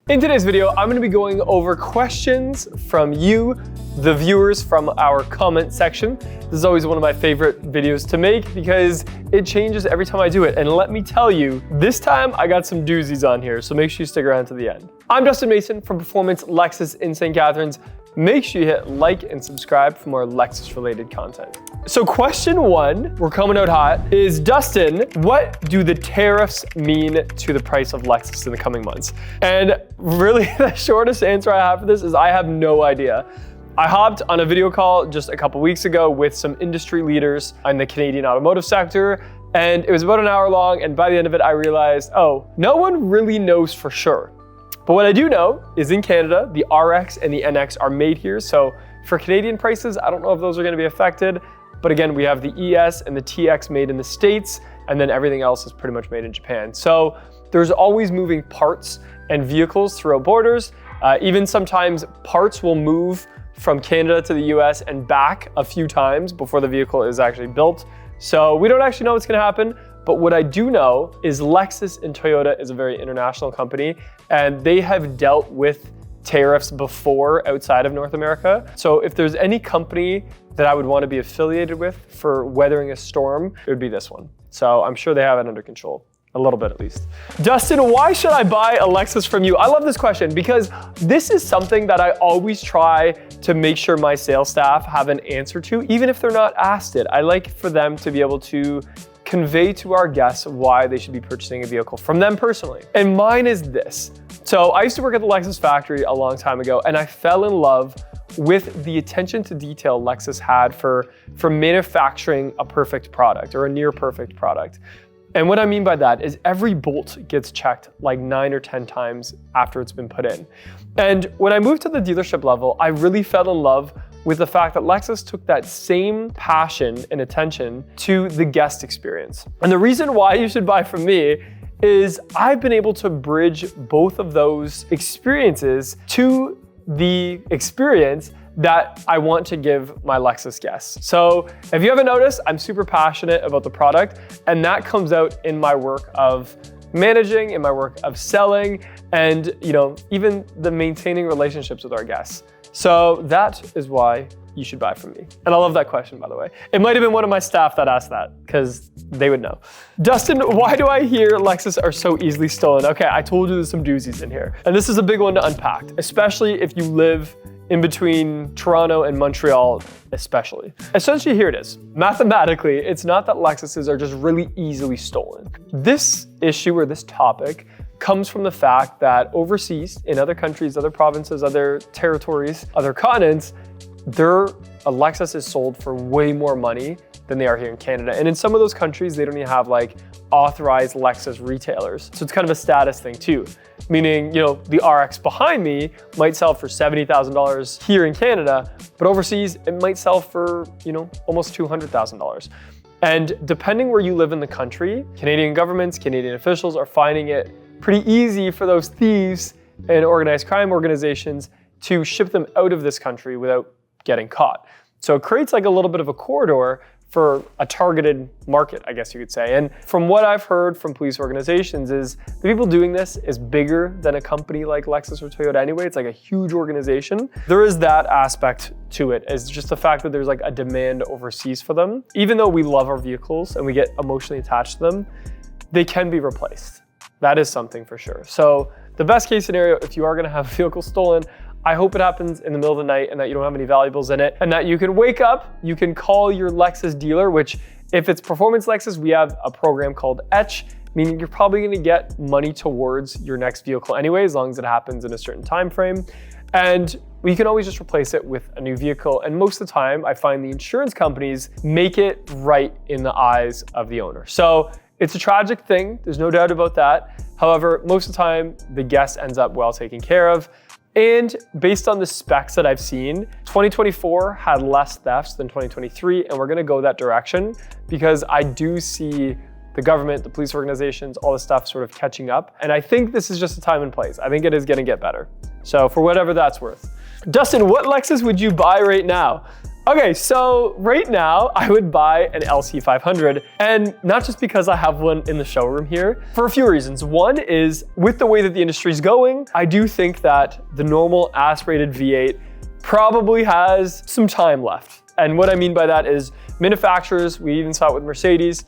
In today's video, I'm gonna be going over questions from you, the viewers, from our comment section. This is always one of my favorite videos to make because it changes every time I do it. And let me tell you, this time I got some doozies on here, so make sure you stick around to the end. I'm Dustin Mason from Performance Lexus in St. Catharines. Make sure you hit like and subscribe for more Lexus related content. So question one, we're coming out hot, is Dustin, what do the tariffs mean to the price of Lexus in the coming months? And really the shortest answer I have for this is I have no idea. I hopped on a video call just a couple weeks ago with some industry leaders in the Canadian automotive sector, and it was about an hour long, and by the end of it I realized, oh, no one really knows for sure. But what I do know is in Canada, the RX and the NX are made here. So for Canadian prices, I don't know if those are gonna be affected. But again, we have the ES and the TX made in the States, and then everything else is pretty much made in Japan. So there's always moving parts and vehicles throughout borders. Even sometimes parts will move from Canada to the US and back a few times before the vehicle is actually built. So we don't actually know what's gonna happen. But what I do know is Lexus and Toyota is a very international company, and they have dealt with tariffs before outside of North America. So if there's any company that I would want to be affiliated with for weathering a storm, it would be this one. So I'm sure they have it under control. A little bit at least. Dustin, why should I buy a Lexus from you? I love this question because this is something that I always try to make sure my sales staff have an answer to, even if they're not asked it. I like for them to be able to convey to our guests why they should be purchasing a vehicle from them personally. And mine is this. So I used to work at the Lexus factory a long time ago, and I fell in love with the attention to detail Lexus had for manufacturing a perfect product or a near perfect product. And what I mean by that is every bolt gets checked like 9 or 10 times after it's been put in. And when I moved to the dealership level, I really fell in love with the fact that Lexus took that same passion and attention to the guest experience. And the reason why you should buy from me is I've been able to bridge both of those experiences to the experience that I want to give my Lexus guests. So if you haven't noticed, I'm super passionate about the product, and that comes out in my work of managing, in my work of selling, and even the maintaining relationships with our guests. So that is why you should buy from me. And I love that question, by the way. It might have been one of my staff that asked that because they would know. Dustin, why do I hear Lexus are so easily stolen? Okay, I told you there's some doozies in here. And this is a big one to unpack, especially if you live in between Toronto and Montreal, especially. Essentially, here it is. Mathematically, it's not that Lexuses are just really easily stolen. This issue or this topic comes from the fact that overseas, in other countries, other provinces, other territories, other continents, a Lexus is sold for way more money than they are here in Canada. And in some of those countries, they don't even have like authorized Lexus retailers. So it's kind of a status thing too. Meaning, the RX behind me might sell for $70,000 here in Canada, but overseas it might sell for, almost $200,000. And depending where you live in the country, Canadian governments, Canadian officials are finding it pretty easy for those thieves and organized crime organizations to ship them out of this country without getting caught. So it creates like a little bit of a corridor for a targeted market, I guess you could say. And from what I've heard from police organizations is the people doing this is bigger than a company like Lexus or Toyota anyway. It's like a huge organization. There is that aspect to it, is just the fact that there's like a demand overseas for them. Even though we love our vehicles and we get emotionally attached to them, they can be replaced. That is something for sure. So the best case scenario, if you are gonna have a vehicle stolen, I hope it happens in the middle of the night and that you don't have any valuables in it, and that you can wake up, you can call your Lexus dealer, which if it's Performance Lexus, we have a program called Etch, meaning you're probably gonna get money towards your next vehicle anyway, as long as it happens in a certain time frame. And you can always just replace it with a new vehicle. And most of the time, I find the insurance companies make it right in the eyes of the owner. So it's a tragic thing, there's no doubt about that. However, most of the time, the guest ends up well taken care of. And based on the specs that I've seen, 2024 had less thefts than 2023, and we're gonna go that direction because I do see the government, the police organizations, all this stuff sort of catching up. And I think this is just a time and place. I think it is gonna get better. So for whatever that's worth. Dustin, what Lexus would you buy right now? Okay, so right now I would buy an LC500, and not just because I have one in the showroom here, for a few reasons. One is with the way that the industry is going, I do think that the normal aspirated V8 probably has some time left. And what I mean by that is manufacturers, we even saw it with Mercedes,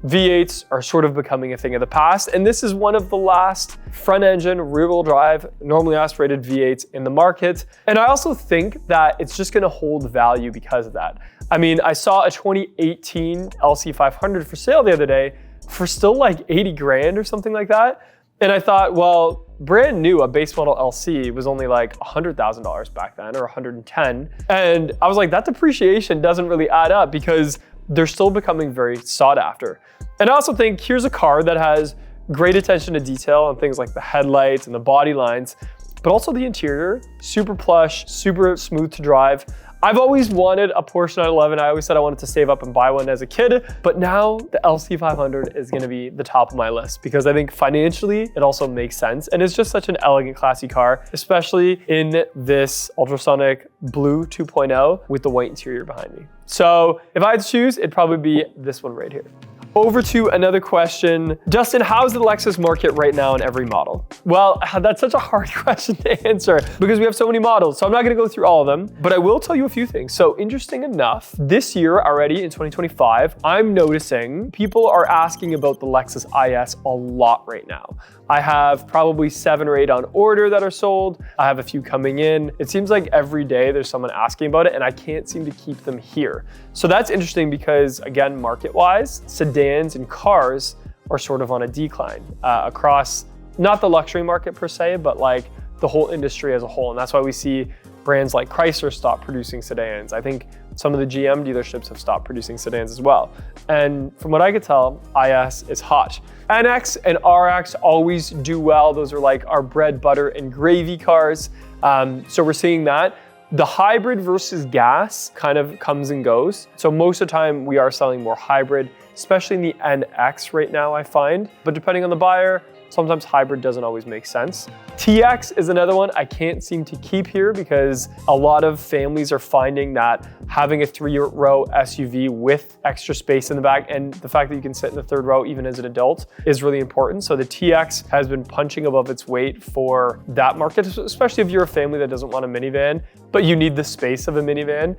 V8s are sort of becoming a thing of the past, and this is one of the last front-engine, rear-wheel drive, normally aspirated V8s in the market. And I also think that it's just gonna hold value because of that. I mean, I saw a 2018 LC500 for sale the other day for still like 80 grand or something like that. And I thought, well, brand new, a base model LC was only like $100,000 back then, or 110. And I was like, that depreciation doesn't really add up because they're still becoming very sought after. And I also think here's a car that has great attention to detail on things like the headlights and the body lines, but also the interior, super plush, super smooth to drive. I've always wanted a Porsche 911. I always said I wanted to save up and buy one as a kid, but now the LC500 is gonna be the top of my list because I think financially it also makes sense. And it's just such an elegant, classy car, especially in this ultrasonic blue 2.0 with the white interior behind me. So if I had to choose, it'd probably be this one right here. Over to another question. Dustin, how's the Lexus market right now in every model? Well, that's such a hard question to answer because we have so many models. So I'm not gonna go through all of them, but I will tell you a few things. So interesting enough, this year already in 2025, I'm noticing people are asking about the Lexus IS a lot right now. I have probably 7 or 8 on order that are sold. I have a few coming in. It seems like every day there's someone asking about it and I can't seem to keep them here. So that's interesting because again, market-wise, sedans and cars are sort of on a decline across, not the luxury market per se, but like the whole industry as a whole. And that's why we see brands like Chrysler stop producing sedans. I think some of the GM dealerships have stopped producing sedans as well. And from what I could tell, IS is hot. NX and RX always do well. Those are like our bread, butter, and gravy cars. So we're seeing that. The hybrid versus gas kind of comes and goes. So most of the time we are selling more hybrid, especially in the NX right now, I find. But depending on the buyer, sometimes hybrid doesn't always make sense. TX is another one I can't seem to keep here because a lot of families are finding that having a 3-row SUV with extra space in the back and the fact that you can sit in the 3rd row even as an adult is really important. So the TX has been punching above its weight for that market, especially if you're a family that doesn't want a minivan, but you need the space of a minivan.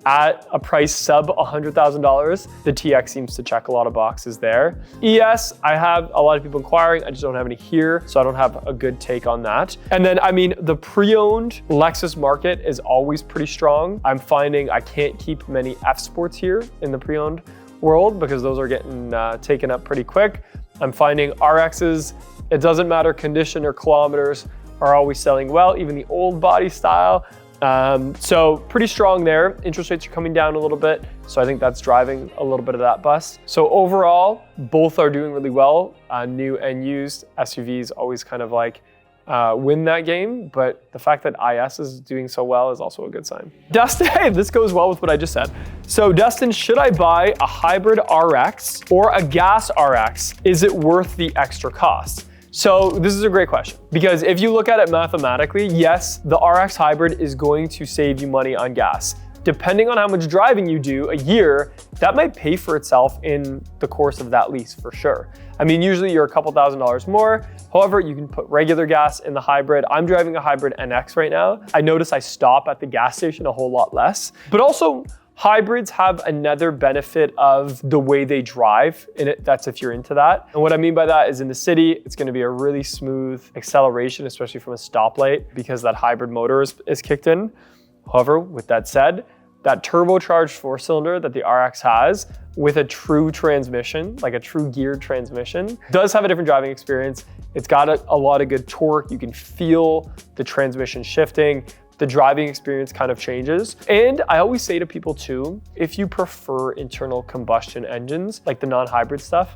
At a price sub $100,000, the TX seems to check a lot of boxes there. ES, I have a lot of people inquiring. I just don't have any here, so I don't have a good take on that. And then, I mean, the pre-owned Lexus market is always pretty strong. I'm finding I can't keep many F Sports here in the pre-owned world because those are getting taken up pretty quick. I'm finding RXs, it doesn't matter condition or kilometers, are always selling well, even the old body style. So pretty strong there. Interest rates are coming down a little bit. So I think that's driving a little bit of that bus. So overall, both are doing really well. New and used SUVs always kind of like win that game. But the fact that IS is doing so well is also a good sign. Dustin, hey, this goes well with what I just said. So Dustin, should I buy a hybrid RX or a gas RX? Is it worth the extra cost? So this is a great question because if you look at it mathematically, yes, the RX hybrid is going to save you money on gas. Depending on how much driving you do a year, that might pay for itself in the course of that lease for sure. I mean, usually you're a couple $1,000s more. However, you can put regular gas in the hybrid. I'm driving a hybrid NX right now. I notice I stop at the gas station a whole lot less, but also hybrids have another benefit of the way they drive, and that's if you're into that. And what I mean by that is in the city, it's gonna be a really smooth acceleration, especially from a stoplight, because that hybrid motor is kicked in. However, with that said, that turbocharged 4-cylinder that the RX has with a true transmission, like a true geared transmission, does have a different driving experience. It's got a lot of good torque. You can feel the transmission shifting. The driving experience kind of changes. And I always say to people too, if you prefer internal combustion engines, like the non-hybrid stuff,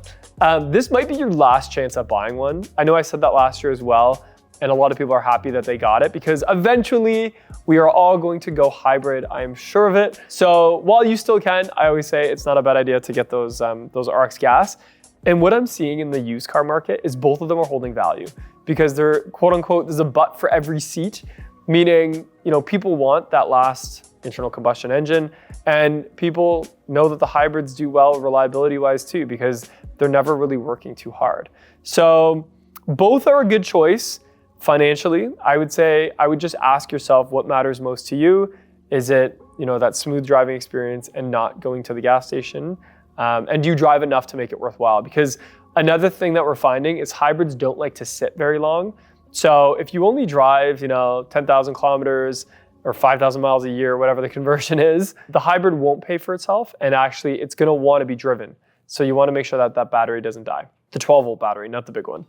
this might be your last chance at buying one. I know I said that last year as well, and a lot of people are happy that they got it because eventually we are all going to go hybrid, I am sure of it. So while you still can, I always say it's not a bad idea to get those RX gas. And what I'm seeing in the used car market is both of them are holding value because they're quote unquote, there's a butt for every seat. Meaning, you know, people want that last internal combustion engine. And people know that the hybrids do well reliability-wise too, because they're never really working too hard. So both are a good choice. Financially, I would say, I would just ask yourself what matters most to you. Is it, that smooth driving experience and not going to the gas station? And do you drive enough to make it worthwhile? Because another thing that we're finding is hybrids don't like to sit very long. So if you only drive, 10,000 kilometers or 5,000 miles a year, whatever the conversion is, the hybrid won't pay for itself. And actually it's gonna wanna be driven. So you wanna make sure that that battery doesn't die. The 12-volt battery, not the big one.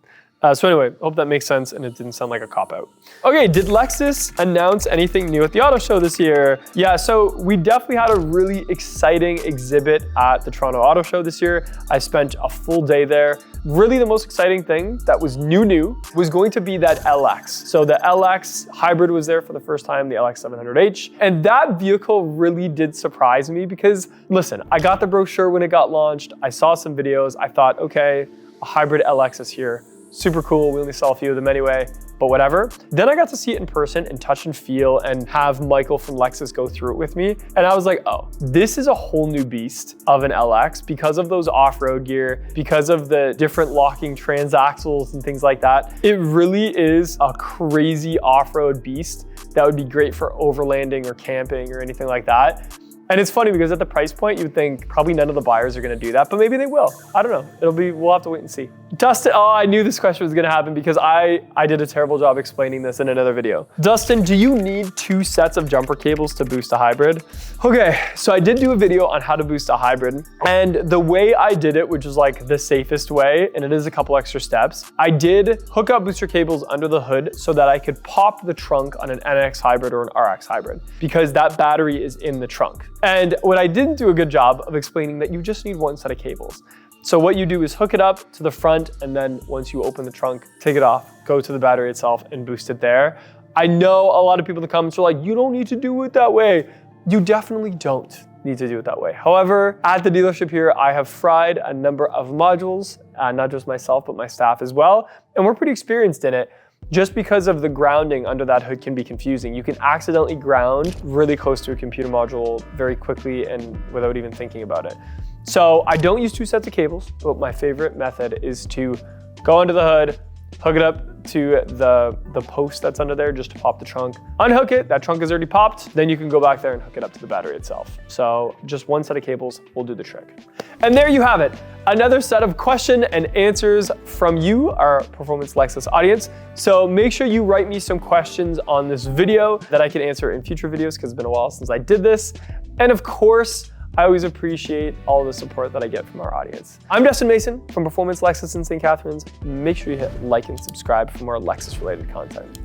So anyway, hope that makes sense and it didn't sound like a cop-out. Okay, did Lexus announce anything new at the auto show this year? Yeah, so we definitely had a really exciting exhibit at the Toronto Auto Show this year. I spent a full day there. Really the most exciting thing that was new was going to be that LX. So the LX hybrid was there for the first time, the LX 700H. And that vehicle really did surprise me because, listen, I got the brochure when it got launched. I saw some videos. I thought, okay, a hybrid LX is here. Super cool, we only saw a few of them anyway, but whatever. Then I got to see it in person and touch and feel and have Michael from Lexus go through it with me. And I was like, oh, this is a whole new beast of an LX because of those off-road gear, because of the different locking transaxles and things like that. It really is a crazy off-road beast that would be great for overlanding or camping or anything like that. And it's funny because at the price point, you would think probably none of the buyers are gonna do that, but maybe they will. I don't know, we'll have to wait and see. Dustin, oh, I knew this question was gonna happen because I did a terrible job explaining this in another video. Dustin, do you need 2 sets of jumper cables to boost a hybrid? Okay, so I did do a video on how to boost a hybrid. And the way I did it, which is like the safest way, and it is a couple extra steps, I did hook up booster cables under the hood so that I could pop the trunk on an NX hybrid or an RX hybrid because that battery is in the trunk. And what I didn't do a good job of explaining that you just need 1 set of cables. So what you do is hook it up to the front, and then once you open the trunk, take it off, go to the battery itself and boost it there. I know a lot of people in the comments are like, you don't need to do it that way. You definitely don't need to do it that way. However, at the dealership here, I have fried a number of modules, not just myself, but my staff as well. And we're pretty experienced in it. Just because of the grounding under that hood can be confusing. You can accidentally ground really close to a computer module very quickly and without even thinking about it. So I don't use 2 sets of cables, but my favorite method is to go under the hood, hook it up to the post that's under there just to pop the trunk, unhook it, that trunk is already popped, then you can go back there and hook it up to the battery itself. So just 1 set of cables will do the trick. And there you have it, another set of question and answers from you, our Performance Lexus audience. So make sure you write me some questions on this video that I can answer in future videos because it's been a while since I did this. And of course, I always appreciate all the support that I get from our audience. I'm Dustin Mason from Performance Lexus in St. Catharines. Make sure you hit like and subscribe for more Lexus related content.